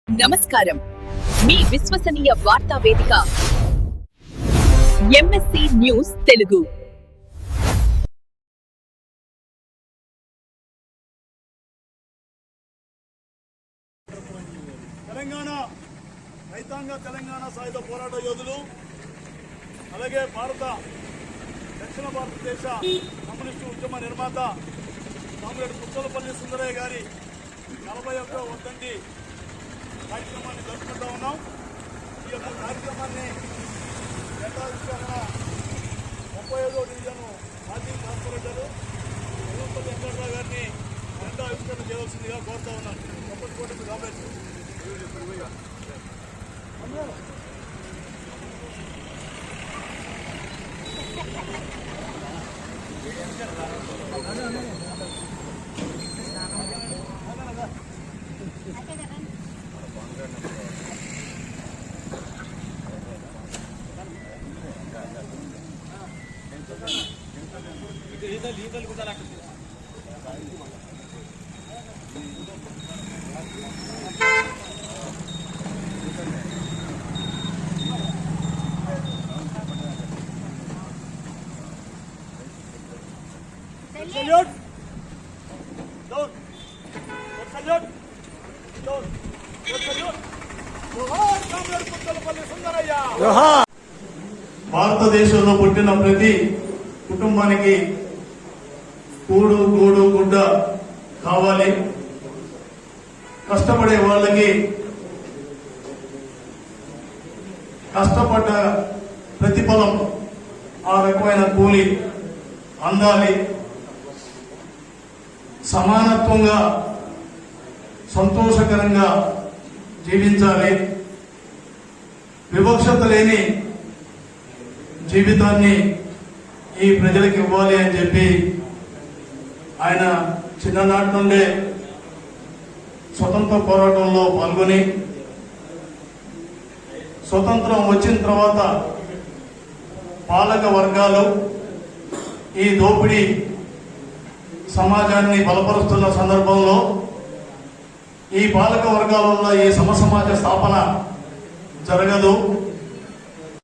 నమస్కారం, మీ విశ్వసనీయ వార్తా వేదిక ఎంఎస్సి న్యూస్ తెలుగు. తెలంగాణ రైతాంగ తెలంగాణ సాయుధ పోరాట యోధులు, అలాగే దక్షిణ భారతదేశ కమ్యూనిస్టు ఉద్యమ నిర్మాత కామ్రేడ్ పుచ్చలపల్లి సుందరయ్య గారి 41వ వర్ధంతి కార్యక్రమాన్ని జరుపుకుంటూ ఉన్నాం. ఈ యొక్క కార్యక్రమాన్ని జెండా ఆవిష్కరణ 35వ డివిజన్ మాజీ కార్పొరేటర్ పుచ్చలపల్లి వెంకటరావు గారిని జెండా ఆవిష్కరణ చేయవలసిందిగా కోరుతా ఉన్నాను. కోటి కాబట్టి Salute! Down! Salute! Down! Salute! జోహార్ కామ్రేడ్ పుచ్చలపల్లి సుందరయ్య! జోహార్! భారతదేశంలో పుట్టిన ప్రతి కుటుంబానికి కూడు గూడు గుడ్డ కావాలి. కష్టపడే వాళ్ళకి కష్టపడ్డ ప్రతిఫలం ఆ రకమైన కూలి అందాలి. సమానత్వంగా సంతోషకరంగా జీవించాలి. వివక్షత లేని జీవితాన్ని ఈ ప్రజలకు ఇవ్వాలి అని చెప్పి ఆయన చిన్ననాటి నుండే స్వతంత్ర పోరాటంలో పాల్గొని స్వతంత్రం వచ్చిన తర్వాత పాలక వర్గాలు ఈ దోపిడీ సమాజాన్ని బలపరుస్తున్న సందర్భంలో ఈ పాలక వర్గాల వల్ల ఈ సమసమాజ స్థాపన జరగదు.